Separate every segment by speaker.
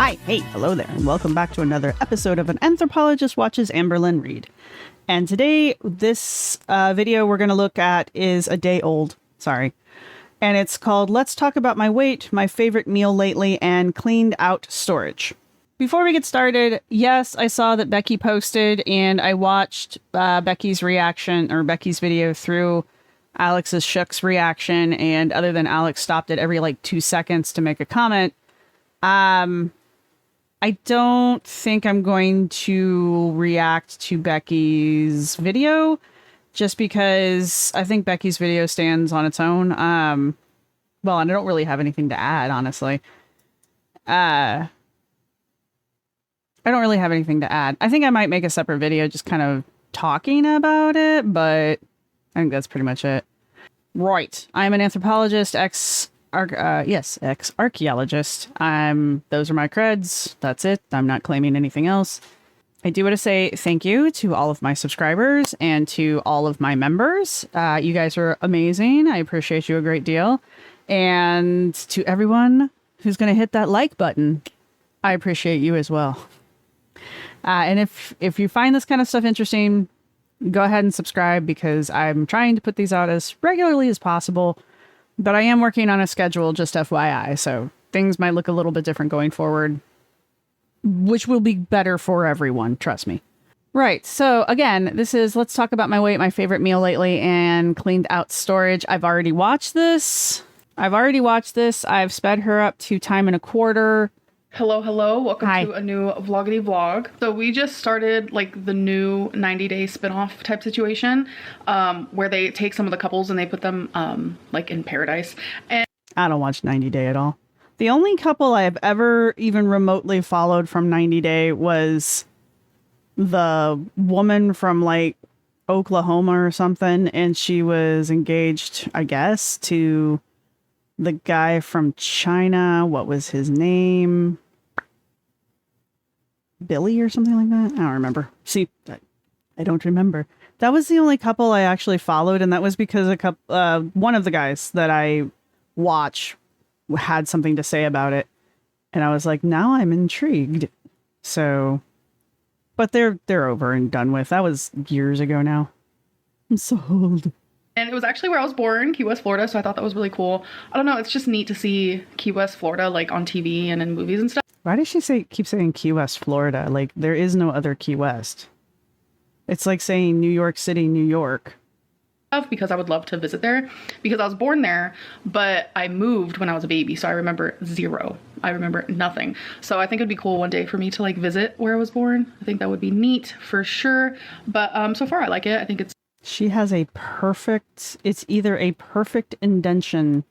Speaker 1: Hi, hey, hello there, and welcome back to another episode of An Anthropologist Watches Amberlynn Reid. And today, this video we're going to look at is a day old, sorry. And it's called Let's Talk About My Weight, My Favorite Meal Lately, and Cleaned Out Storage. Before we get started, yes, I saw that Becky posted, and I watched Becky's reaction, or Becky's video through Alex's Shook's reaction, and other than Alex stopped it every like 2 seconds to make a comment, I don't think I'm going to react to Becky's video just because I think Becky's video stands on its own. Well, and I don't really have anything to add, honestly. I don't really have anything to add. I think I might make a separate video just kind of talking about it, but I think that's pretty much it. Right. I'm an anthropologist, ex-archaeologist. Those are my creds. That's it. I'm not claiming anything else. I do want to say thank you to all of my subscribers and to all of my members. You guys are amazing. I appreciate you a great deal. And to everyone who's going to hit that like button, I appreciate you as well. And if you find this kind of stuff interesting, go ahead and subscribe because I'm trying to put these out as regularly as possible. But I am working on a schedule, just FYI, so things might look a little bit different going forward, which will be better for everyone, trust me. Right, so again, this is Let's Talk About My Weight, My Favorite Meal Lately, and Cleaned Out Storage. I've already watched this. I've sped her up to time and a quarter.
Speaker 2: Hello. Welcome to a new vloggity vlog. So we just started like the new 90-day spinoff type situation where they take some of the couples and they put them like in paradise. And
Speaker 1: I don't watch 90 Day at all. The only couple I have ever even remotely followed from 90 Day was the woman from like Oklahoma or something. And she was engaged, I guess, to the guy from China. What was his name? Billy or something like that? I don't remember. See, I don't remember. That was the only couple I actually followed, and that was because one of the guys that I watch had something to say about it, and I was like, now I'm intrigued. So, but they're over and done with. That was years ago now. I'm so old.
Speaker 2: And it was actually where I was born, Key West, Florida, so I thought that was really cool. I don't know, it's just neat to see Key West, Florida, like on TV and in movies and stuff.
Speaker 1: Why does she keep saying Key West, Florida? Like, there is no other Key West. It's like saying New York City, New York.
Speaker 2: Because I would love to visit there, because I was born there, but I moved when I was a baby, so I remember zero. I remember nothing. So I think it'd be cool one day for me to like visit where I was born. I think that would be neat for sure. But so far I like it. I think it's...
Speaker 1: She has it's either a perfect indentation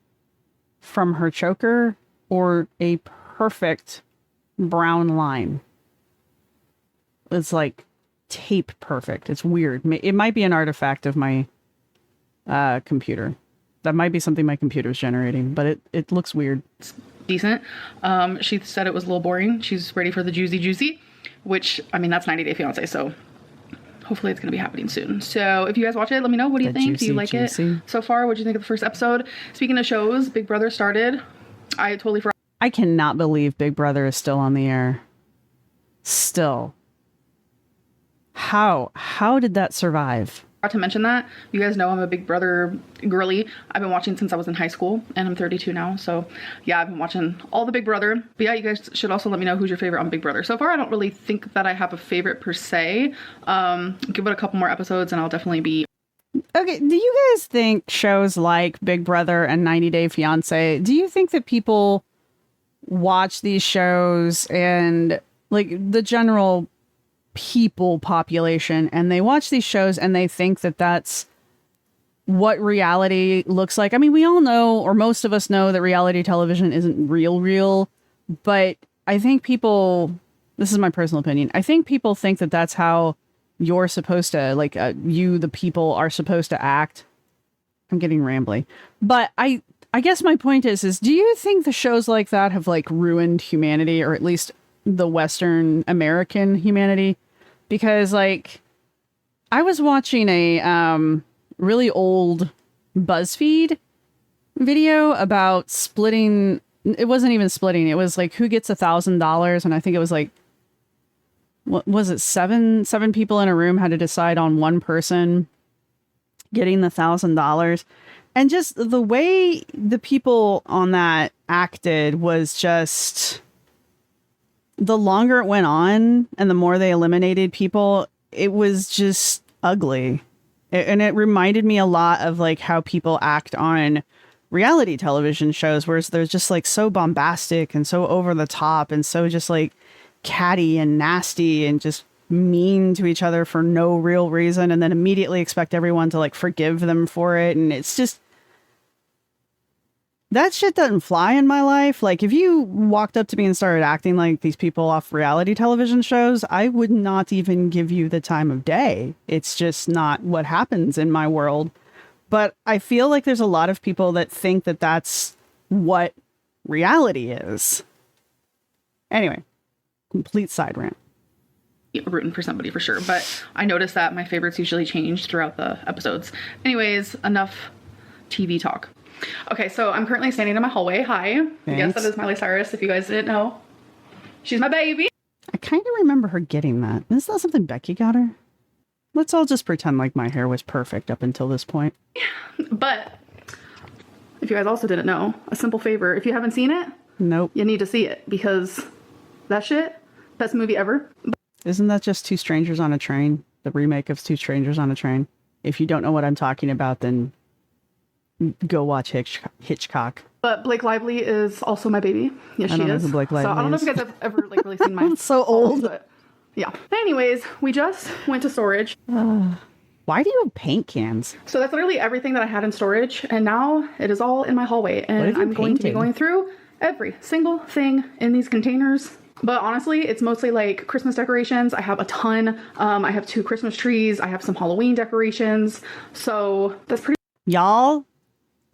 Speaker 1: from her choker or a perfect brown line. It's like tape perfect. It's weird. It might be an artifact of my computer. That might be something my computer's generating, but it looks weird.
Speaker 2: It's decent. She said it was a little boring. She's ready for the juicy, which, I mean, that's 90 Day Fiance, so hopefully it's going to be happening soon. So if you guys watch it, let me know. What do you think? Do you like it so far? What do you think of the first episode? Speaking of shows, Big Brother started. I totally forgot.
Speaker 1: I cannot believe Big Brother is still on the air. Still. How did that survive?
Speaker 2: To mention that, you guys know I'm a Big Brother girly. I've been watching since I was in high school, and I'm 32 now, so yeah, I've been watching all the Big Brother. But yeah, you guys should also let me know who's your favorite on Big Brother. So far, I don't really think that I have a favorite per se. Give it a couple more episodes and I'll definitely be...
Speaker 1: Okay, do you guys think shows like Big Brother and 90 Day Fiance, do you think that people watch these shows and like the general people population, and they watch these shows and they think that that's what reality looks like? I mean, we all know, or most of us know, that reality television isn't real, but I think people, this is my personal opinion, I think people think that that's how you're supposed to, like, you, the people, are supposed to act. I'm getting rambly, but I guess my point is do you think the shows like that have like ruined humanity, or at least the Western American humanity? Because like I was watching a really old BuzzFeed video about splitting It wasn't even splitting. It was like, who gets $1,000? And I think it was like, what was it? Seven people in a room had to decide on one person getting the $1,000. And just the way the people on that acted was just, the longer it went on and the more they eliminated people, it was just ugly. And it reminded me a lot of like how people act on reality television shows, where they're just like so bombastic and so over the top and so just like catty and nasty and just mean to each other for no real reason, and then immediately expect everyone to like forgive them for it. And it's just, that shit doesn't fly in my life. Like, if you walked up to me and started acting like these people off reality television shows, I would not even give you the time of day. It's just not what happens in my world. But I feel like there's a lot of people that think that that's what reality is. Anyway, complete side rant.
Speaker 2: Rooting for somebody for sure, but I noticed that my favorites usually change throughout the episodes. Anyways, enough TV talk. Okay, so I'm currently standing in my hallway. Hi. Thanks. Yes, that is Miley Cyrus, if you guys didn't know. She's my baby.
Speaker 1: I kind of remember her getting that. Is that something Becky got her? Let's all just pretend like my hair was perfect up until this point.
Speaker 2: But if you guys also didn't know, a simple favor, if you haven't seen it,
Speaker 1: nope,
Speaker 2: you need to see it, because that shit, best movie ever.
Speaker 1: Isn't that just Two Strangers on a Train? The remake of Two Strangers on a Train? If you don't know what I'm talking about, then go watch Hitchcock.
Speaker 2: But Blake Lively is also my baby. Yes,
Speaker 1: she is. I don't know who Blake Lively
Speaker 2: is. I don't know if you guys have ever like really seen my.
Speaker 1: So old.
Speaker 2: But yeah. Anyways, we just went to storage.
Speaker 1: Why do you have paint cans?
Speaker 2: So that's literally everything that I had in storage, and now it is all in my hallway, and I'm going to be going through every single thing in these containers. But honestly, it's mostly like Christmas decorations. I have a ton. I have 2 Christmas trees. I have some Halloween decorations. So that's pretty.
Speaker 1: Y'all,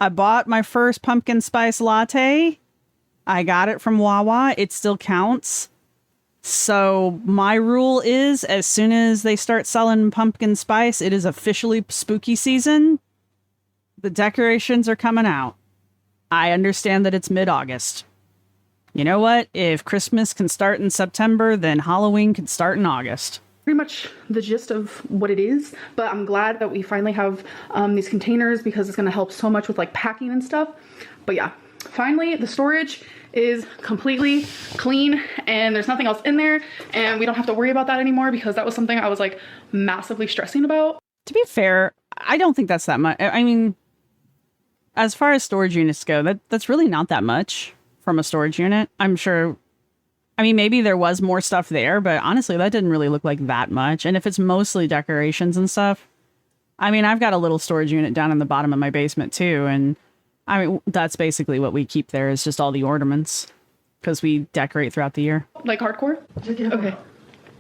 Speaker 1: I bought my first pumpkin spice latte. I got it from Wawa. It still counts. So my rule is, as soon as they start selling pumpkin spice, it is officially spooky season. The decorations are coming out. I understand that it's mid-August. You know what? If Christmas can start in September, then Halloween can start in August.
Speaker 2: Pretty much the gist of what it is, but I'm glad that we finally have these containers, because it's going to help so much with like packing and stuff. But yeah, finally the storage is completely clean and there's nothing else in there, and we don't have to worry about that anymore, because that was something I was like massively stressing about.
Speaker 1: To be fair, I don't think that's that much. I mean, as far as storage units go, that's really not that much from a storage unit. I'm sure. I mean, maybe there was more stuff there, but honestly, that didn't really look like that much. And if it's mostly decorations and stuff, I mean, I've got a little storage unit down in the bottom of my basement too. And I mean, that's basically what we keep there, is just all the ornaments, because we decorate throughout the year.
Speaker 2: Like hardcore? Okay.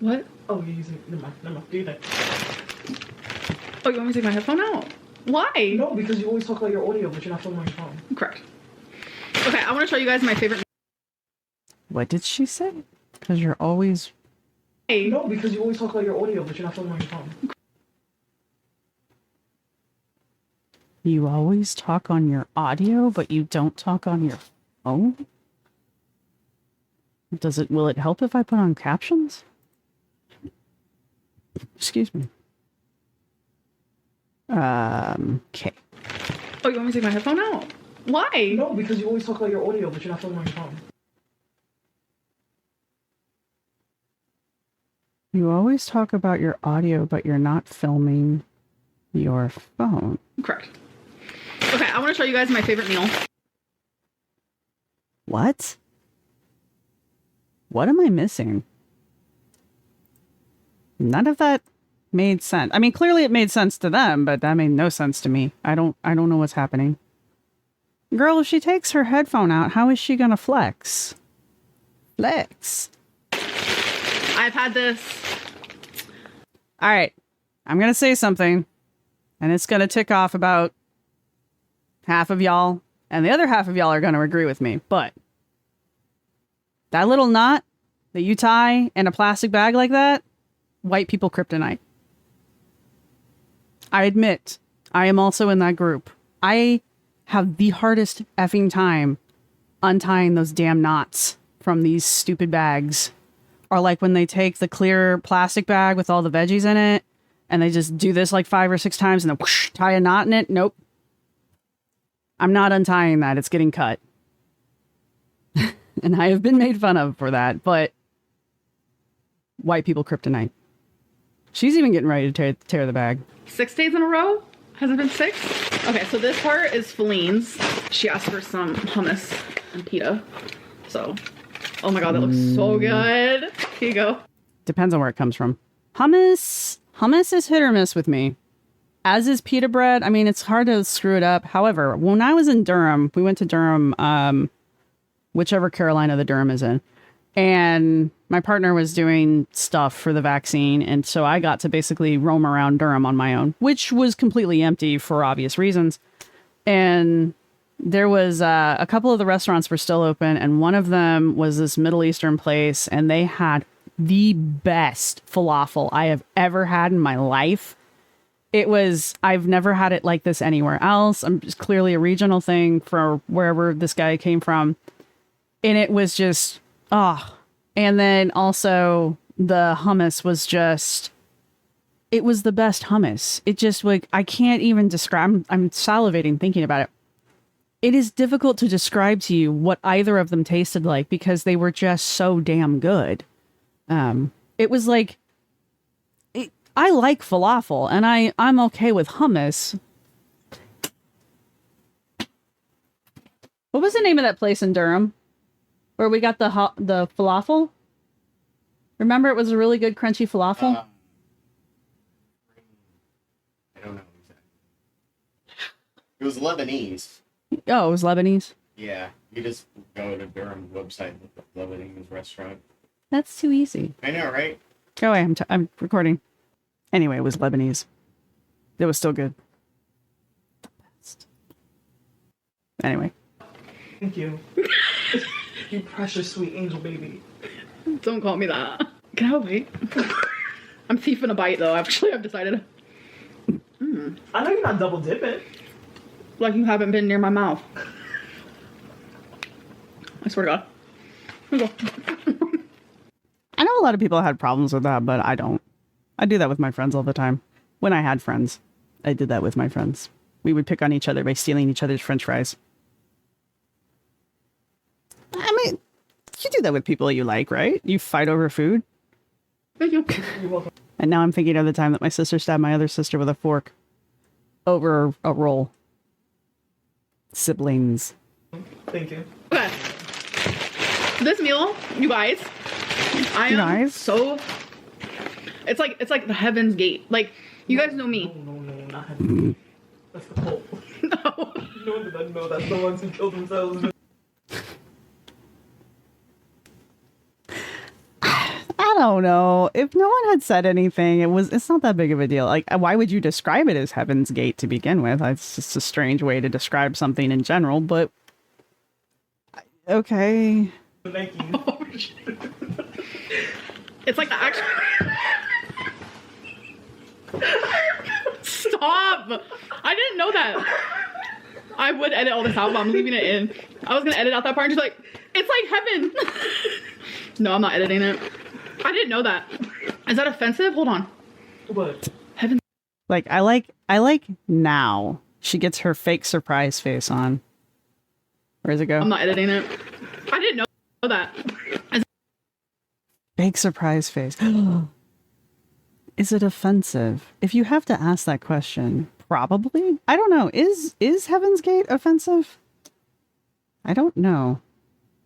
Speaker 2: What?
Speaker 3: Oh, you're using, never mind, do that.
Speaker 2: Oh, you want me to take my headphone out? Why?
Speaker 3: No, because you always talk about your audio, but you're not filming on your phone.
Speaker 2: Correct. Okay, I want to show you guys my favorite.
Speaker 1: What did she say? Because you're always...
Speaker 2: Hey.
Speaker 3: No, because you always talk about your audio, but you're not filming on your phone.
Speaker 1: You always talk on your audio, but you don't talk on your phone? Will it help if I put on captions? Excuse me. Okay.
Speaker 2: Oh, you want me to take my headphone out? Why?
Speaker 3: No, because you always talk about your audio, but you're not filming on your phone.
Speaker 1: You always talk about your audio, but you're not filming your phone.
Speaker 2: Correct. Okay, I want to show you guys my favorite meal.
Speaker 1: What? What am I missing? None of that made sense. I mean, clearly it made sense to them, but that made no sense to me. I don't know what's happening. Girl, if she takes her headphone out, how is she gonna flex? Flex.
Speaker 2: I've had this.
Speaker 1: All right. I'm gonna say something, and it's gonna tick off about half of y'all, and the other half of y'all are gonna agree with me, but that little knot that you tie in a plastic bag like that, white people kryptonite. I admit, I am also in that group. I have the hardest effing time untying those damn knots from these stupid bags. Or like when they take the clear plastic bag with all the veggies in it and they just do this like 5 or 6 times and then whoosh, tie a knot in it. Nope. I'm not untying that. It's getting cut. And I have been made fun of for that, but white people kryptonite. She's even getting ready to tear the bag.
Speaker 2: 6 days in a row? Has it been 6? Okay, so this part is Feline's. She asked for some hummus and pita. So, oh my god, that looks so good. Here you go.
Speaker 1: Depends on where it comes from. Hummus is hit or miss with me. As is pita bread. I mean, it's hard to screw it up. However, when I was in Durham, we went to Durham, whichever Carolina the Durham is in. And my partner was doing stuff for the vaccine. And so I got to basically roam around Durham on my own, which was completely empty for obvious reasons. And there was a couple of the restaurants were still open. And one of them was this Middle Eastern place. And they had the best falafel I have ever had in my life. I've never had it like this anywhere else. I'm just clearly a regional thing for wherever this guy came from. And it was just, and then also the hummus was just, it was the best hummus. It just like, I can't even describe, I'm salivating thinking about it. It is difficult to describe to you what either of them tasted like because they were just so damn good. It was like, I like falafel and I'm okay with hummus. What was the name of that place in Durham where we got the falafel? Remember, it was a really good crunchy falafel.
Speaker 4: I don't know exactly. It was Lebanese.
Speaker 1: Oh, it was Lebanese.
Speaker 4: Yeah, you just go to Durham website and look up Lebanese restaurant.
Speaker 1: That's too easy.
Speaker 4: I know, right?
Speaker 1: Go away. I'm recording. Anyway, it was Lebanese. It was still good. The best. Anyway.
Speaker 3: Thank you. You precious sweet angel baby.
Speaker 2: Don't call me that. Can I have a bite? I'm thieving a bite though, actually, I've decided.
Speaker 3: I know you're not double dipping.
Speaker 2: Like you haven't been near my mouth. I swear to God. Here you go.
Speaker 1: I know a lot of people had problems with that, but I don't. I do that with my friends all the time. When I had friends, I did that with my friends. We would pick on each other by stealing each other's French fries. I mean, you do that with people you like, right? You fight over food.
Speaker 2: Thank you.
Speaker 3: You're welcome.
Speaker 1: And now I'm thinking of the time that my sister stabbed my other sister with a fork over a roll. Siblings.
Speaker 3: Thank you.
Speaker 2: Okay. This meal, you guys, I am so... It's like the Heaven's Gate. Like, you guys know me.
Speaker 3: No, not heaven. That's the cult.
Speaker 2: No.
Speaker 3: No one doesn't know that's the ones who killed themselves.
Speaker 1: I don't know. If no one had said anything, it's not that big of a deal. Like, why would you describe it as Heaven's Gate to begin with? It's just a strange way to describe something in general, but okay.
Speaker 3: Thank you.
Speaker 2: Oh, it's like the actual... Stop! I didn't know that. I would edit all this out, but I'm leaving it in. I was gonna edit out that part and just like, it's like heaven. No, I'm not editing it. I didn't know that. Is that offensive? Hold on.
Speaker 3: What?
Speaker 2: Heaven.
Speaker 1: Like, I like now she gets her fake surprise face on. Where does it go?
Speaker 2: I'm not editing it. I didn't know that.
Speaker 1: Fake surprise face. Is it offensive? If you have to ask that question, probably. I don't know. Is Heaven's Gate offensive? I don't know.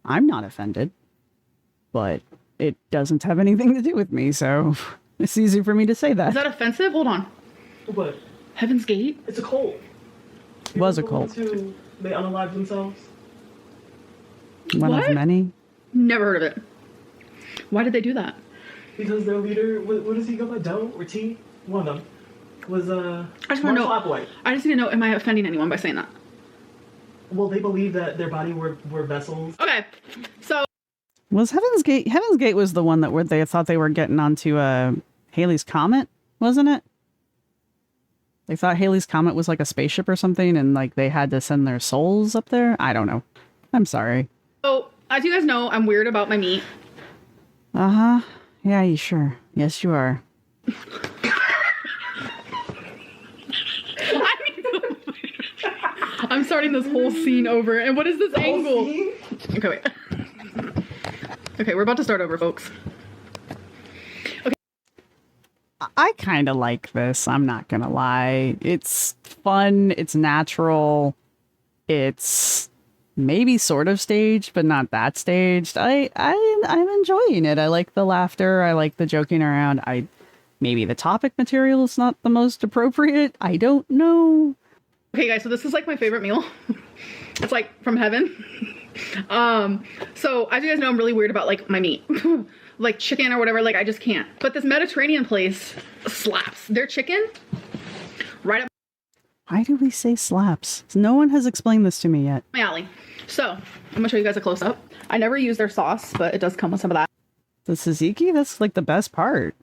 Speaker 1: I'm not offended, but it doesn't have anything to do with me, so it's easy for me to say that.
Speaker 2: Is that offensive? Hold on.
Speaker 3: What?
Speaker 2: Heaven's Gate?
Speaker 3: It's a cult.
Speaker 1: Was a cult.
Speaker 3: They unalive themselves.
Speaker 1: One
Speaker 2: What?
Speaker 1: of many.
Speaker 2: Never heard of it. Why did they do that?
Speaker 3: Because their leader, what does he go by, Doe or T? One of them. Was,
Speaker 2: I just want to know.
Speaker 3: Slapwhite.
Speaker 2: I just need to know, am I offending anyone by saying that?
Speaker 3: Well, they believe that their body were vessels.
Speaker 2: Okay, so...
Speaker 1: Was Heaven's Gate? Heaven's Gate was the one that where they thought they were getting onto Halley's Comet, wasn't it? They thought Halley's Comet was like a spaceship or something, and like they had to send their souls up there. I don't know. I'm sorry.
Speaker 2: So, as you guys know, I'm weird about my meat.
Speaker 1: Uh-huh. Yeah, you sure? Yes, you are.
Speaker 2: I'm starting this whole scene over. And what is this angle? Okay, wait. Okay, we're about to start over, folks. Okay.
Speaker 1: I kind of like this. I'm not going to lie. It's fun. It's natural. It's maybe sort of staged, but not that staged. I'm enjoying it. I like the laughter. I like the joking around. Maybe the topic material is not the most appropriate. I don't know.
Speaker 2: Okay, guys, so this is like my favorite meal. It's like from heaven. So as you guys know, I'm really weird about like my meat. Like chicken or whatever, like I just can't. But this Mediterranean place slaps. Their chicken, right up
Speaker 1: Why do we say slaps? No one has explained this to me yet.
Speaker 2: my alley. So I'm gonna show you guys a close up. I never use their sauce, but it does come with some of that.
Speaker 1: The tzatziki? That's like the best part.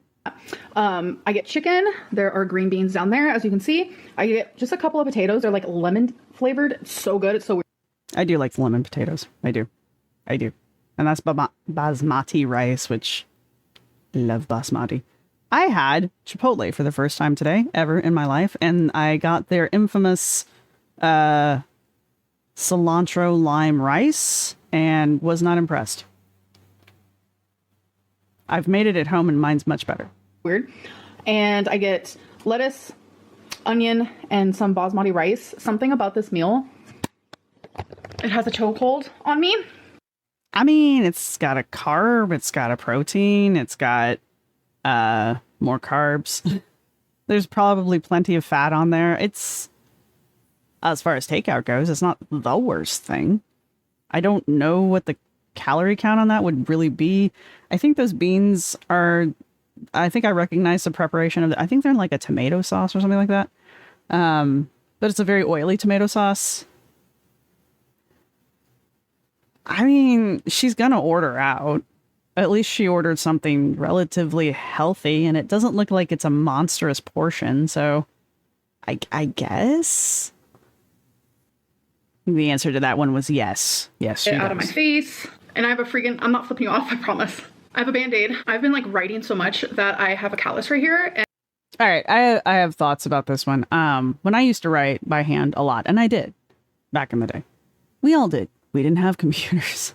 Speaker 2: I get chicken. There are green beans down there, as you can see. I get just a couple of potatoes. They're like lemon flavored. It's so good. It's so weird.
Speaker 1: I do like lemon potatoes. I do. And that's basmati rice, which love basmati. I had Chipotle for the first time today ever in my life, and I got their infamous cilantro lime rice and was not impressed. I've made it at home and mine's much better.
Speaker 2: Weird. And I get lettuce, onion, and some basmati rice. Something about this meal, it has a chokehold on me.
Speaker 1: I mean, it's got a carb, it's got a protein, it's got more carbs. There's probably plenty of fat on there. It's, as far as takeout goes, it's not the worst thing. I don't know what the calorie count on that would really be. I think those beans are, I think I recognize the preparation of I think they're in like a tomato sauce or something like that. But it's a very oily tomato sauce. I mean, she's gonna order out. At least she ordered something relatively healthy, and it doesn't look like it's a monstrous portion, so I guess the answer to that one was yes. Yes, she
Speaker 2: Get out
Speaker 1: does.
Speaker 2: of my face. And I have a freaking, I'm not flipping you off, I promise. I have a Band-Aid. I've been like writing so much that I have a callus right here. And
Speaker 1: All right, I have thoughts about this one. When I used to write by hand a lot, and I did back in the day. We all did. We didn't have computers.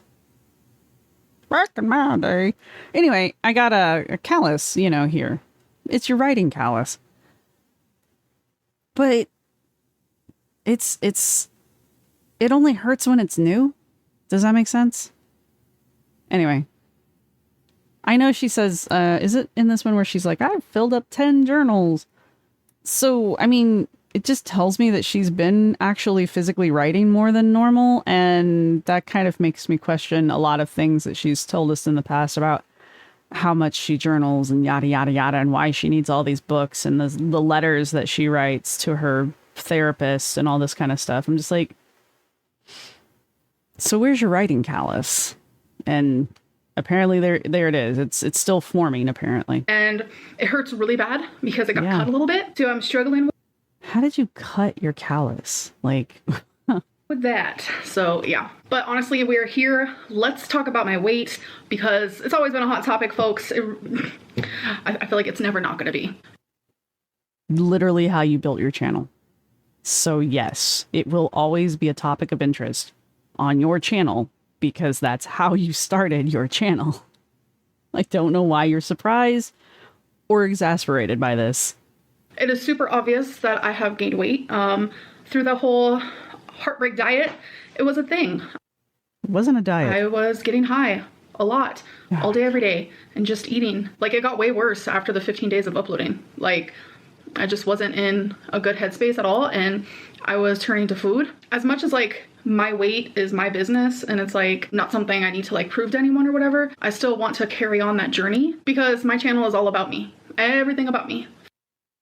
Speaker 1: Back in my day. Anyway, I got a callus, here. It's your writing callus. But it only hurts when it's new. Does that make sense? Anyway. I know she says, is it in this one where she's like, I've filled up 10 journals. So, I mean, it just tells me that she's been actually physically writing more than normal. And that kind of makes me question a lot of things that she's told us in the past about how much she journals and yada, yada, yada, and why she needs all these books and the letters that she writes to her therapist and all this kind of stuff. I'm just like, so where's your writing callus? And apparently there it is. It's still forming, apparently.
Speaker 2: And it hurts really bad because it got cut a little bit. So I'm struggling
Speaker 1: How did you cut your callus? Like,
Speaker 2: with that. So yeah. But honestly, we're here. Let's talk about my weight because it's always been a hot topic, folks. I feel like it's never not going to be.
Speaker 1: Literally how you built your channel. So yes, it will always be a topic of interest on your channel because that's how you started your channel. I don't know why you're surprised or exasperated by this.
Speaker 2: It is super obvious that I have gained weight. Through the whole heartbreak diet, it was a thing.
Speaker 1: It wasn't a diet.
Speaker 2: I was getting high a lot, all day, every day, and just eating. Like, it got way worse after the 15 days of uploading. Like, I just wasn't in a good headspace at all, and I was turning to food. As much as, like, my weight is my business, and it's, like, not something I need to, like, prove to anyone or whatever, I still want to carry on that journey because my channel is all about me. Everything about me.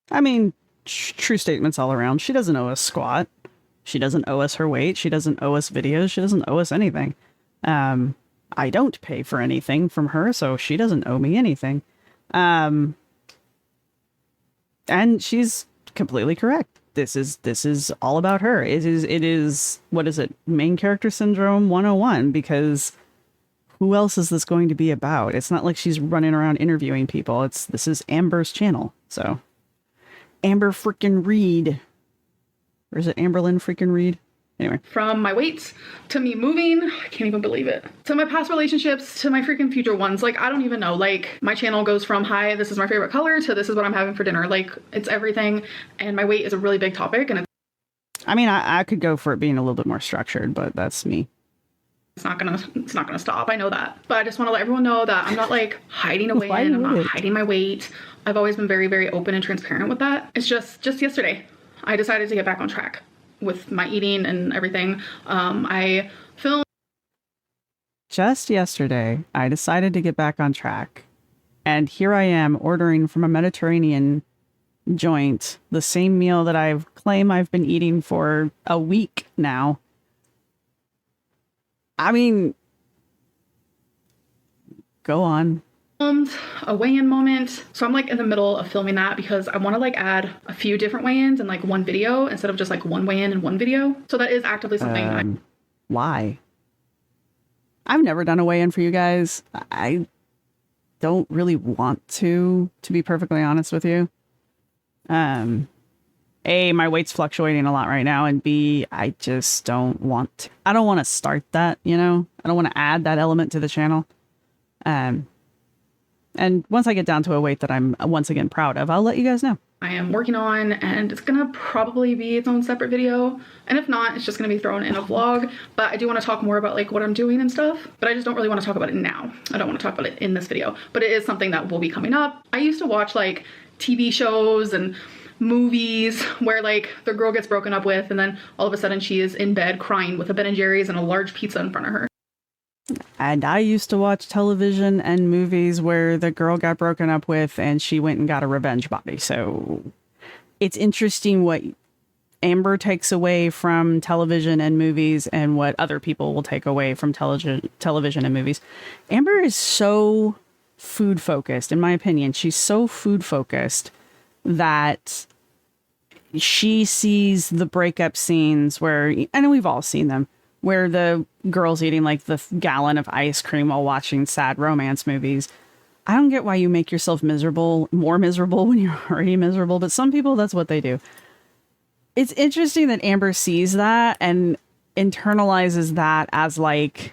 Speaker 1: I mean, true statements all around. She doesn't owe us squat. She doesn't owe us her weight. She doesn't owe us videos. She doesn't owe us anything. I don't pay for anything from her, so she doesn't owe me anything. And she's completely correct. this is all about her. It is what is it? Main character syndrome 101, because who else is this going to be about? It's not like she's running around interviewing people. This is Amber's channel. So Amber freaking Reid. Or is it Amberlynn freaking Reid? Anyway.
Speaker 2: From my weight to me moving, I can't even believe it, to my past relationships, to my freaking future ones. Like, I don't even know. Like, my channel goes from, hi, this is my favorite color, to this is what I'm having for dinner. Like, it's everything. And my weight is a really big topic. And
Speaker 1: I mean, I could go for it being a little bit more structured, but that's me.
Speaker 2: It's not gonna stop. I know that. But I just want to let everyone know that I'm not like hiding away and I'm not hiding my weight. I've always been very, very open and transparent with that. It's just yesterday, I decided to get back on track with my eating and everything. I filmed.
Speaker 1: Just yesterday, I decided to get back on track. And here I am ordering from a Mediterranean joint the same meal that I've been eating for a week now. I mean, go on.
Speaker 2: A weigh-in moment. So I'm like in the middle of filming that because I want to like add a few different weigh-ins in like one video instead of just like one weigh-in and one video. So that is actively something.
Speaker 1: Why? I've never done a weigh-in for you guys. I don't really want to be perfectly honest with you. A, my weight's fluctuating a lot right now, and B, I just don't want to. I don't want to start that, you know? I don't want to add that element to the channel. And once I get down to a weight that I'm once again proud of, I'll let you guys know.
Speaker 2: I am working on, and it's gonna probably be its own separate video. And if not, it's just gonna be thrown in a vlog. But I do want to talk more about like what I'm doing and stuff. But I just don't really want to talk about it now. I don't want to talk about it in this video. But it is something that will be coming up. I used to watch like TV shows and movies where like the girl gets broken up with and then all of a sudden she is in bed crying with a Ben & Jerry's and a large pizza in front of her.
Speaker 1: And I used to watch television and movies where the girl got broken up with and she went and got a revenge body. So it's interesting what Amber takes away from television and movies and what other people will take away from television and movies. Amber is so food focused, in my opinion. She's so food focused that she sees the breakup scenes where, I know we've all seen them, where the girl's eating like the gallon of ice cream while watching sad romance movies. I don't get why you make yourself more miserable when you're already miserable, but some people, that's what they do. It's interesting that Amber sees that and internalizes that as like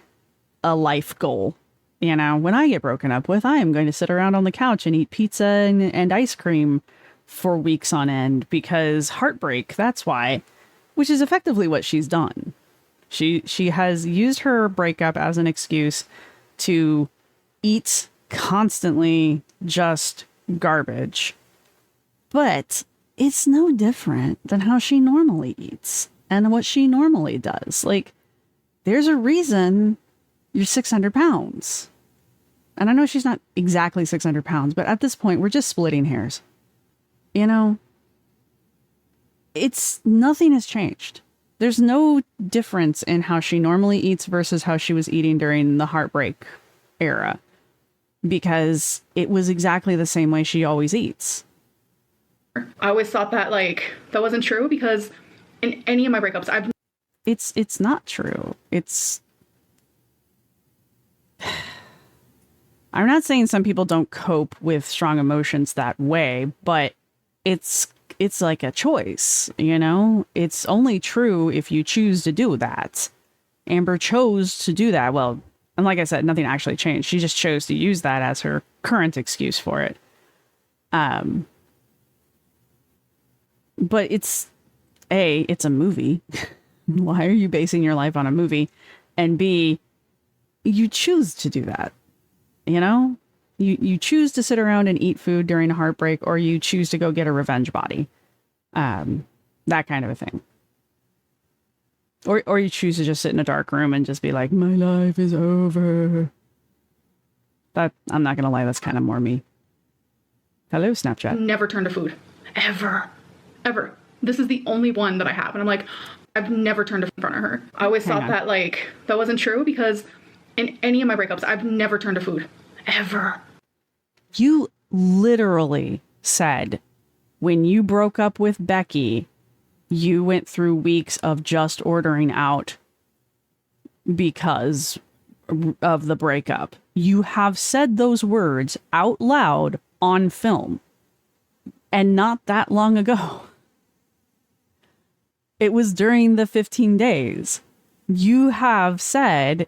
Speaker 1: a life goal. You know, when I get broken up with, I am going to sit around on the couch and eat pizza and ice cream for weeks on end because heartbreak, that's why, which is effectively what she's done. She has used her breakup as an excuse to eat constantly just garbage. But it's no different than how she normally eats and what she normally does. Like, there's a reason you're 600 pounds. And I know she's not exactly 600 pounds, but at this point, we're just splitting hairs. You know? Nothing has changed. There's no difference in how she normally eats versus how she was eating during the heartbreak era. Because it was exactly the same way she always eats.
Speaker 2: I always thought that like that wasn't true because in any of my breakups
Speaker 1: it's not true. I'm not saying some people don't cope with strong emotions that way, but it's like a choice, you know? It's only true if you choose to do that. Amber chose to do that. Well, and like I said, nothing actually changed. She just chose to use that as her current excuse for it. But it's a movie. Why are you basing your life on a movie? And B, you choose to do that. You know? You choose to sit around and eat food during a heartbreak, or you choose to go get a revenge body. That kind of a thing. Or you choose to just sit in a dark room and just be like, my life is over. That, I'm not gonna lie, that's kind of more me. Hello, Snapchat.
Speaker 2: never turned to food. Ever. This is the only one that I have. And I'm like, I've never turned to food in front of her. I always thought that like, that wasn't true because in any of my breakups, I've never turned to food. Ever.
Speaker 1: You literally said when you broke up with Becky You went through weeks of just ordering out because of the breakup. You have said those words out loud on film, and not that long ago. It was during the 15 days. You have said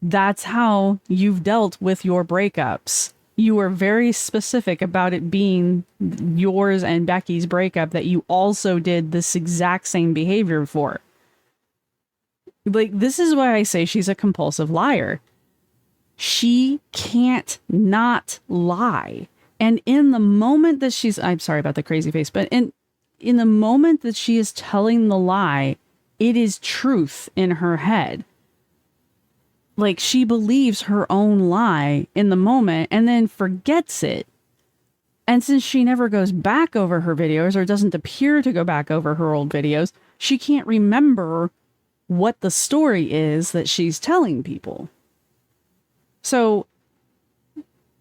Speaker 1: that's how you've dealt with your breakups. You were very specific about it being yours and Becky's breakup that you also did this exact same behavior for. Like, this is why I say she's a compulsive liar. She can't not lie. And in the moment that I'm sorry about the crazy face, but in the moment that she is telling the lie, it is truth in her head. Like, she believes her own lie in the moment and then forgets it. And since she never goes back over her videos, or doesn't appear to go back over her old videos, she can't remember what the story is that she's telling people. So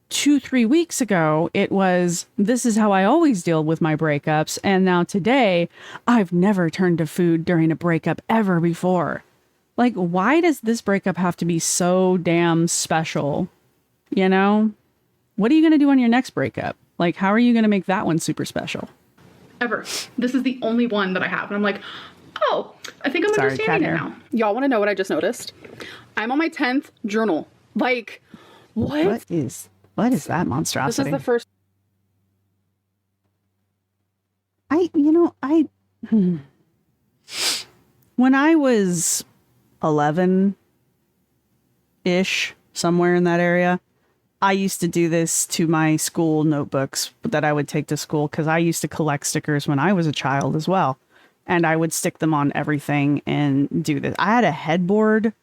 Speaker 1: 2-3 weeks ago, it was, this is how I always deal with my breakups. And now today, I've never turned to food during a breakup ever before. Like, why does this breakup have to be so damn special? You know? What are you going to do on your next breakup? Like, how are you going to make that one super special?
Speaker 2: Ever. This is the only one that I have. And I'm like, oh, I think I'm understanding it now. Y'all want to know what I just noticed? I'm on my 10th journal. Like, what?
Speaker 1: What is that monstrosity?
Speaker 2: This is the first.
Speaker 1: When I was 11-ish, somewhere in that area, I used to do this to my school notebooks that I would take to school, because I used to collect stickers when I was a child as well. And I would stick them on everything and do this. I had a headboard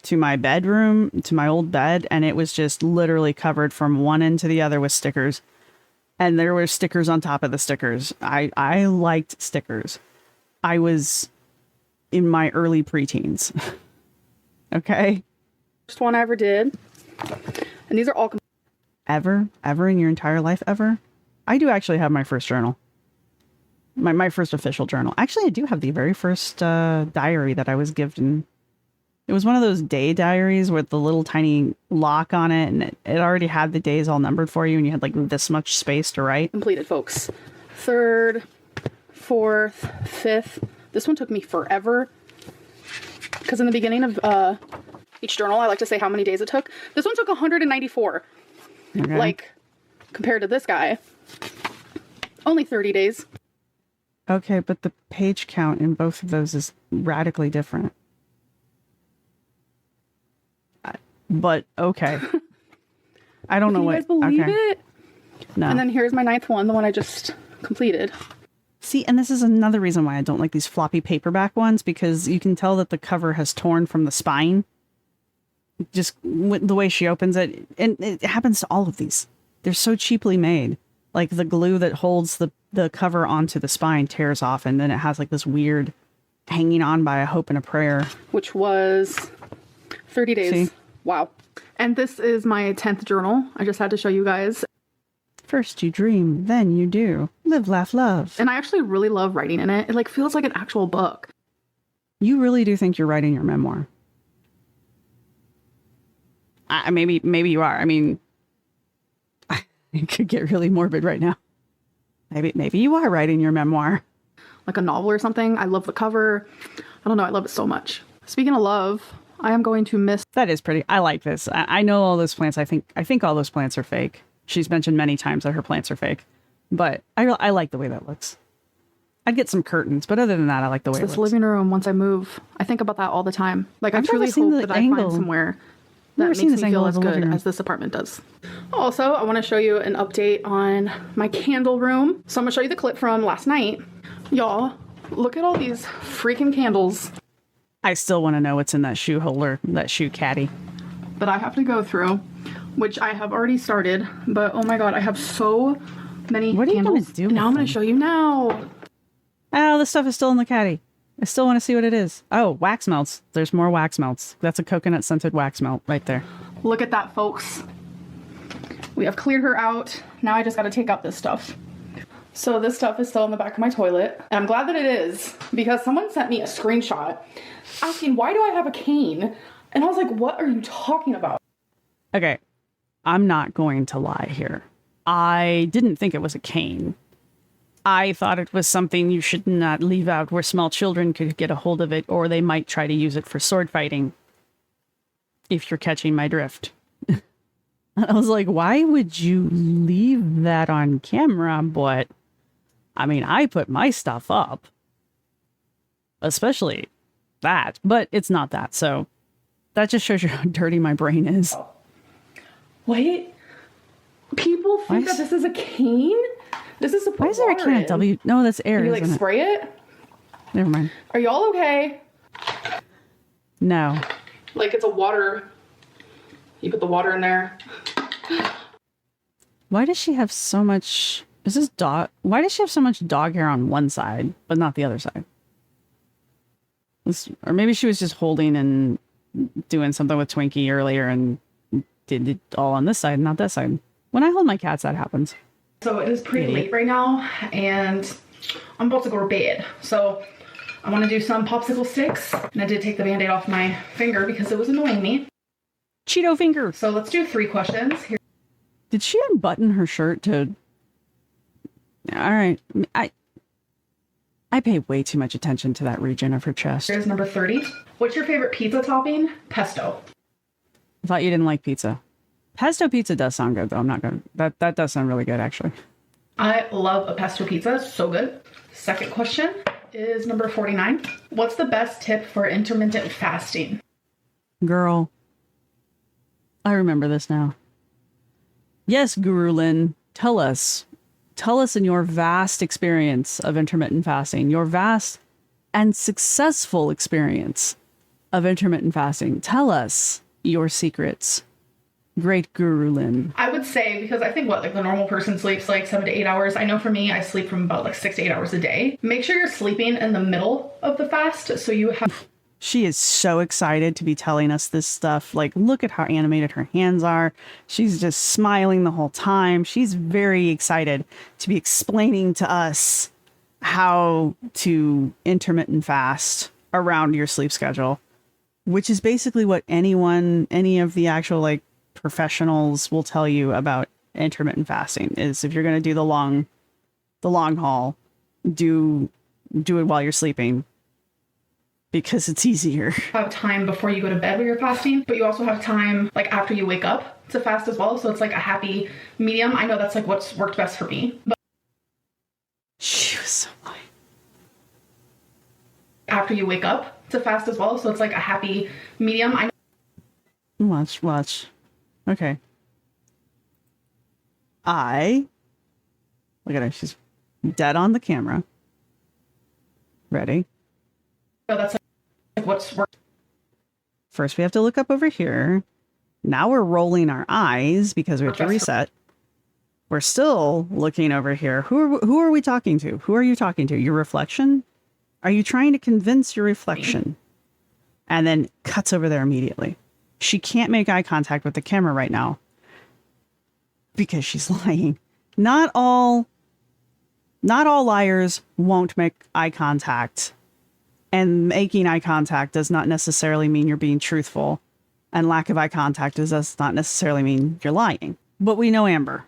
Speaker 1: to my bedroom, to my old bed, and it was just literally covered from one end to the other with stickers. And there were stickers on top of the stickers. I liked stickers. I was in my early preteens. Okay?
Speaker 2: First one I ever did. And these are all...
Speaker 1: Ever in your entire life, ever? I do actually have my first journal. My first official journal. Actually, I do have the very first diary that I was given. It was one of those day diaries with the little tiny lock on it, and it already had the days all numbered for you, and you had like this much space to write.
Speaker 2: Completed, folks. 3rd, 4th, 5th. This one took me forever, because in the beginning of each journal, I like to say how many days it took. This one took 194.
Speaker 1: Okay.
Speaker 2: Like, compared to this guy, only 30 days.
Speaker 1: Okay, but the page count in both of those is radically different. But okay. I don't know what.
Speaker 2: Can you guys believe it?
Speaker 1: No.
Speaker 2: And then here's my 9th one, the one I just completed.
Speaker 1: See, and this is another reason why I don't like these floppy paperback ones, because you can tell that the cover has torn from the spine. Just the way she opens it. And it happens to all of these. They're so cheaply made. Like, the glue that holds the cover onto the spine tears off, and then it has like this weird hanging on by a hope and a prayer.
Speaker 2: Which was 30 days. See? Wow. And this is my 10th journal. I just had to show you guys.
Speaker 1: First you dream, then you do. Live, laugh, love.
Speaker 2: And I actually really love writing in it. It like feels like an actual book.
Speaker 1: You really do think you're writing your memoir? Maybe you are. I mean, it could get really morbid right now. Maybe you are writing your memoir.
Speaker 2: Like a novel or something. I love the cover. I don't know. I love it so much. Speaking of love, I am going to miss...
Speaker 1: That is pretty. I like this. I know all those plants. I think all those plants are fake. She's mentioned many times that her plants are fake. But I like the way that looks. I'd get some curtains, but other than that, I like the way it looks.
Speaker 2: This living room, once I move, I think about that all the time. Like, I truly hope that I find somewhere that makes me feel as good as this apartment does. Also, I want to show you an update on my candle room. So I'm going to show you the clip from last night. Y'all, look at all these freaking candles.
Speaker 1: I still want to know what's in that shoe holder, that shoe caddy.
Speaker 2: That I have to go through, which I have already started. But oh my god, I have so many candles.
Speaker 1: What are you going to do?
Speaker 2: Now I'm going to show you now.
Speaker 1: Oh, this stuff is still in the caddy. I still want to see what it is. Oh, wax melts. There's more wax melts. That's a coconut scented wax melt right there.
Speaker 2: Look at that, folks. We have cleared her out. Now I just got to take out this stuff. So this stuff is still in the back of my toilet. And I'm glad that it is, because someone sent me a screenshot asking, why do I have a cane? And I was like, what are you talking about?
Speaker 1: Okay, I'm not going to lie here. I didn't think it was a cane. I thought it was something you should not leave out where small children could get a hold of it, or they might try to use it for sword fighting. If you're catching my drift. I was like, why would you leave that on camera? But, I mean, I put my stuff up. Especially that. But it's not that, so that just shows you how dirty my brain is.
Speaker 2: Wait. People think that this is a cane? This is a
Speaker 1: Why is there a can of W? No, that's air.
Speaker 2: Can you,
Speaker 1: isn't
Speaker 2: spray it?
Speaker 1: Never mind.
Speaker 2: Are y'all okay?
Speaker 1: No.
Speaker 2: Like, it's a water. You put the water in there.
Speaker 1: Why does she have so much... Is this dog... Why does she have so much dog hair on one side, but not the other side? Or maybe she was just holding and doing something with Twinkie earlier and did it all on this side, not that side. When I hold my cats, that happens.
Speaker 2: So it is pretty late right now, and I'm about to go to bed. So I want to do some popsicle sticks, and I did take the Band-Aid off my finger because it was annoying me.
Speaker 1: Cheeto finger.
Speaker 2: So let's do 3 questions. Here.
Speaker 1: Did she unbutton her shirt to... All right. I pay way too much attention to that region of her chest.
Speaker 2: Here's number 30. What's your favorite pizza topping? Pesto.
Speaker 1: I thought you didn't like pizza. Pesto pizza does sound good, though. I'm not going to... That does sound really good, actually.
Speaker 2: I love a pesto pizza. It's so good. Second question is number 49. What's the best tip for intermittent fasting?
Speaker 1: Girl. I remember this now. Yes, Guru Lynn, tell us. Tell us in your vast experience of intermittent fasting, your vast and successful experience of intermittent fasting. Tell us your secrets. Great Guru Lynn.
Speaker 2: I would say, because I think the normal person sleeps like 7 to 8 hours. I know for me, I sleep from about 6 to 8 hours a day. Make sure you're sleeping in the middle of the fast so you have...
Speaker 1: She is so excited to be telling us this stuff. Like, look at how animated her hands are. She's just smiling the whole time. She's very excited to be explaining to us how to intermittent fast around your sleep schedule, which is basically what any of the actual professionals will tell you about intermittent fasting is if you're going to do the long haul, do it while you're sleeping. Because it's easier.
Speaker 2: Have time before you go to bed when you're fasting, but you also have time after you wake up to fast as well. So it's a happy medium. I know that's what's worked best for me. But
Speaker 1: she was so light.
Speaker 2: After you wake up to fast as well. So it's a happy medium.
Speaker 1: Watch. Okay. Look at her. She's dead on the camera. Ready?
Speaker 2: So that's what's worked.
Speaker 1: First, we have to look up over here. Now we're rolling our eyes because we have to reset. We're still looking over here. Who are we talking to? Who are you talking to? Your reflection? Are you trying to convince your reflection? And then cuts over there immediately. She can't make eye contact with the camera right now because she's lying. Not all liars won't make eye contact. And making eye contact does not necessarily mean you're being truthful. And lack of eye contact does not necessarily mean you're lying. But we know Amber.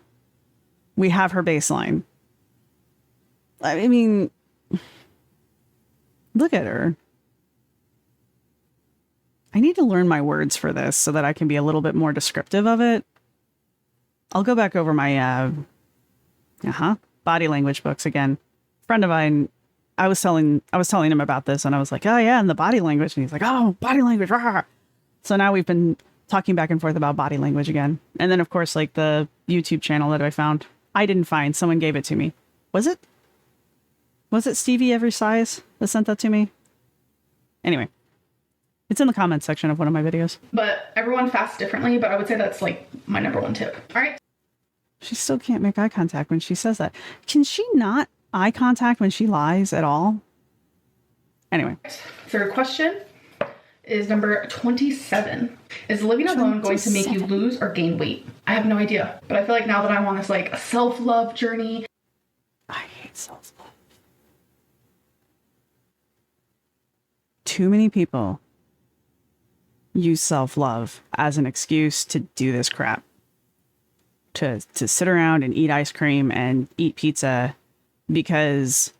Speaker 1: We have her baseline. I mean, look at her. I need to learn my words for this so that I can be a little bit more descriptive of it. I'll go back over my body language books again. Friend of mine, I was telling him about this, and I was like, oh yeah, and the body language, and he's like, oh, body language, rah. So now we've been talking back and forth about body language again. And then of course, the YouTube channel that I found, I didn't find, someone gave it to me. Was it Stevie Every Size that sent that to me? Anyway, it's in the comments section of one of my videos.
Speaker 2: But everyone fasts differently, but I would say that's my number 1 tip. All right.
Speaker 1: She still can't make eye contact when she says that. Can she not eye contact when she lies at all? Anyway.
Speaker 2: Third question is number 27. Is living alone going to make you lose or gain weight? I have no idea. But I feel now that I'm on this self-love journey.
Speaker 1: I hate hate self-love. Too many people use self-love as an excuse to do this crap. To sit around and eat ice cream and eat pizza because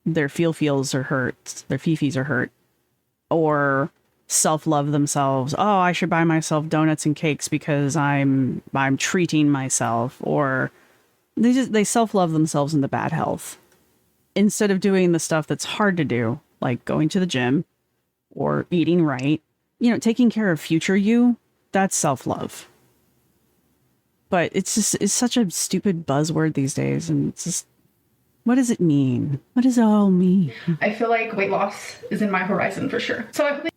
Speaker 1: their feels are hurt, their fifis are hurt, or self-love themselves. Oh, I should buy myself donuts and cakes because I'm treating myself, or they self-love themselves into bad health instead of doing the stuff that's hard to do, like going to the gym or eating right. You know, taking care of future you, that's self-love. But it's such a stupid buzzword these days, and it's just, what does it mean? What does it all mean?
Speaker 2: I feel like weight loss is in my horizon for sure. So I think.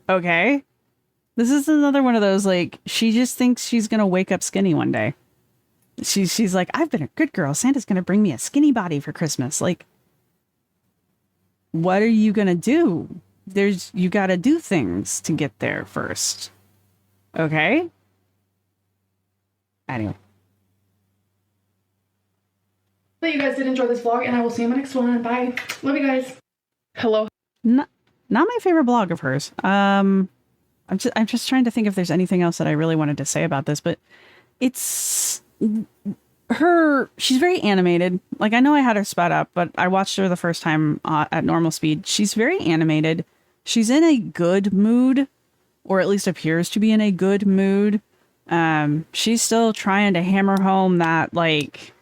Speaker 1: Okay. This is another one of those, like, she just thinks she's going to wake up skinny one day. She's like, I've been a good girl. Santa's going to bring me a skinny body for Christmas. Like, what are you going to do? You got to do things to get there first. Okay? Anyway.
Speaker 2: Hope you guys did enjoy this vlog, and I will see you in my next one. Bye. Love you guys. Hello.
Speaker 1: Not my favorite vlog of hers. I'm just trying to think if there's anything else that I really wanted to say about this, but it's she's very animated. Like, I know I had her sped up, but I watched her the first time at normal speed. She's very animated. She's in a good mood, or at least appears to be in a good mood. She's still trying to hammer home that, like,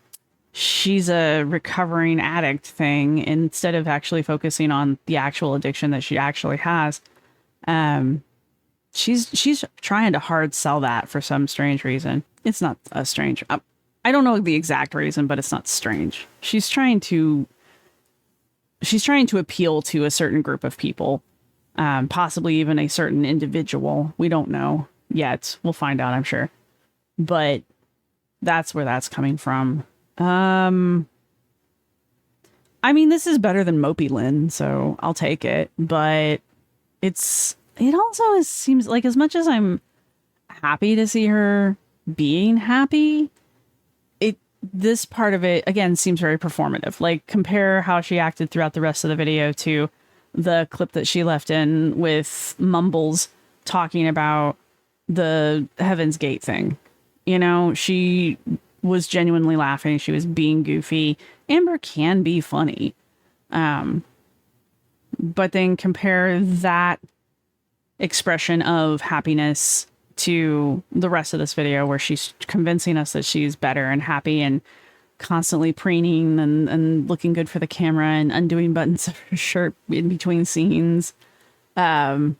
Speaker 1: she's a recovering addict thing instead of actually focusing on the actual addiction that she actually has. She's trying to hard sell that for some strange reason. It's not a strange. I don't know the exact reason, but it's not strange. She's trying to appeal to a certain group of people, possibly even a certain individual. We don't know yet. We'll find out, I'm sure. But that's where that's coming from. I mean, this is better than Mopey Lynn, so I'll take it. But it also seems like, as much as I'm happy to see her being happy, this part of it, again, seems very performative. Like, compare how she acted throughout the rest of the video to the clip that she left in with Mumbles talking about the Heaven's Gate thing. You know, she was genuinely laughing. She was being goofy. Amber can be funny. But then compare that expression of happiness to the rest of this video, where she's convincing us that she's better and happy and constantly preening and looking good for the camera and undoing buttons of her shirt in between scenes. Why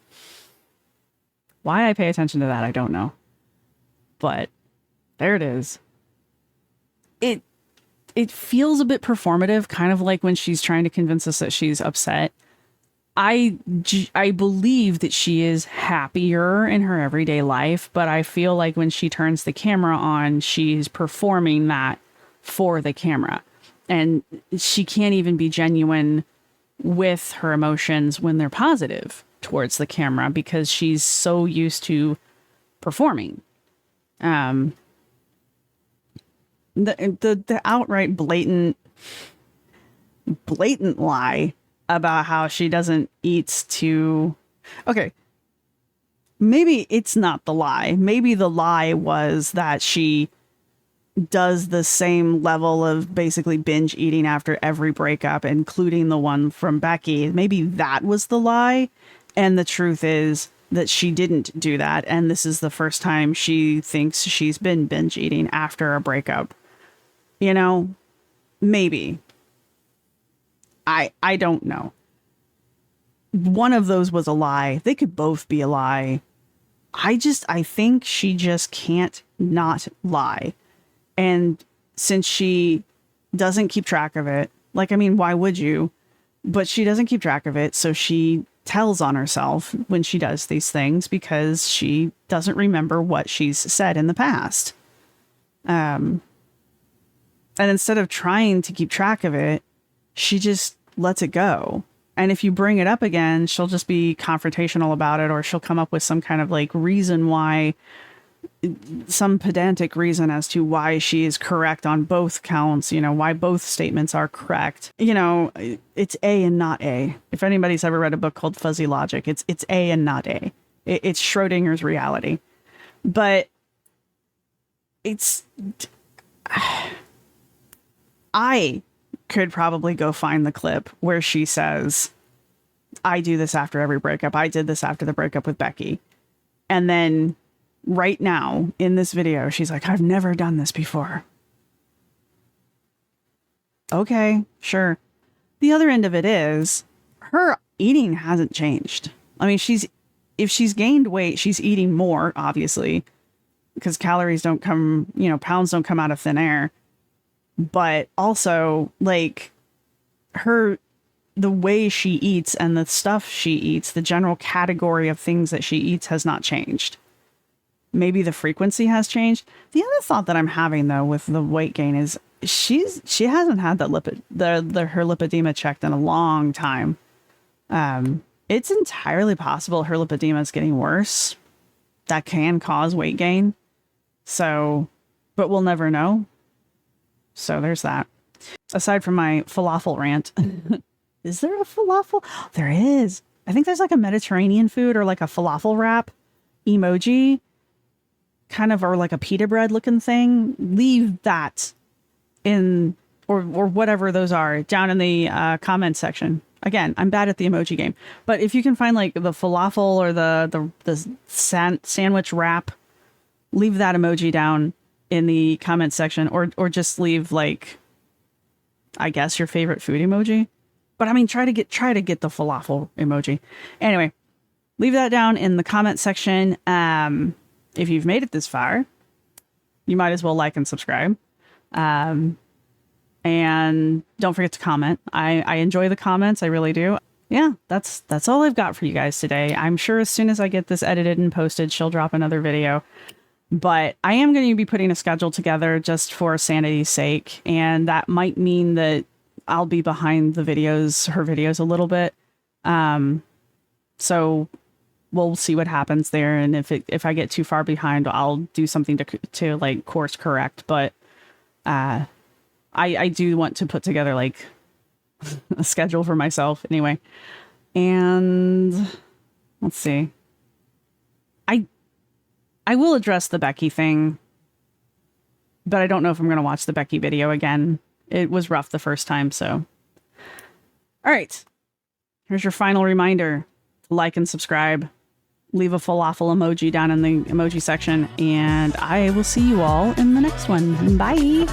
Speaker 1: I pay attention to that, I don't know. But there it is. It feels a bit performative, kind of like when she's trying to convince us that she's upset. I believe that she is happier in her everyday life, but I feel like when she turns the camera on, she's performing that for the camera. And she can't even be genuine with her emotions when they're positive towards the camera, because she's so used to performing. The outright blatant lie about how she doesn't eat to... Okay, maybe it's not the lie. Maybe the lie was that she does the same level of basically binge eating after every breakup, including the one from Becky. Maybe that was the lie. And the truth is that she didn't do that. And this is the first time she thinks she's been binge eating after a breakup. You know, maybe. I don't know. One of those was a lie. They could both be a lie. I think she just can't not lie. And since she doesn't keep track of it, like, I mean, why would you? But she doesn't keep track of it, so she tells on herself when she does these things because she doesn't remember what she's said in the past. And instead of trying to keep track of it, she just lets it go. And if you bring it up again, she'll just be confrontational about it, or she'll come up with some kind of like reason why some pedantic reason as to why she is correct on both counts, you know, why both statements are correct. You know, it's A and not A. If anybody's ever read a book called Fuzzy Logic, it's A and not A. It's Schrodinger's reality. But it's... I could probably go find the clip where she says, I do this after every breakup. I did this after the breakup with Becky. And then right now in this video, she's like, I've never done this before. Okay, sure. The other end of it is her eating hasn't changed. I mean, if she's gained weight, she's eating more, obviously, because calories don't come, you know, pounds don't come out of thin air. But also, like, the way she eats and the stuff she eats, the general category of things that she eats has not changed. Maybe the frequency has changed. The other thought that I'm having, though, with the weight gain is she hasn't had that her lipedema checked in a long time. It's entirely possible her lipedema is getting worse. That can cause weight gain. So, but we'll never know. So there's that. Aside from my falafel rant, is there a falafel? Oh, there is. I think there's like a Mediterranean food or like a falafel wrap emoji, kind of, or like a pita bread looking thing. Leave that in, or whatever those are, down in the comment section. Again, I'm bad at the emoji game, but if you can find like the falafel or the sandwich wrap, leave that emoji down in the comment section, or just leave, like, I guess your favorite food emoji. But I mean, try to get the falafel emoji. Anyway, leave that down in the comment section. If you've made it this far, you might as well like and subscribe. And don't forget to comment. I enjoy the comments. I really do. Yeah, that's all I've got for you guys today. I'm sure as soon as I get this edited and posted, she'll drop another video. But I am going to be putting a schedule together just for sanity's sake. And that might mean that I'll be behind her videos a little bit. So we'll see what happens there. And if I get too far behind, I'll do something to like course correct. But I do want to put together like a schedule for myself anyway. And let's see. I will address the Becky thing, but I don't know if I'm going to watch the Becky video again. It was rough the first time, so. All right. Here's your final reminder. Like and subscribe. Leave a falafel emoji down in the emoji section, and I will see you all in the next one. Bye.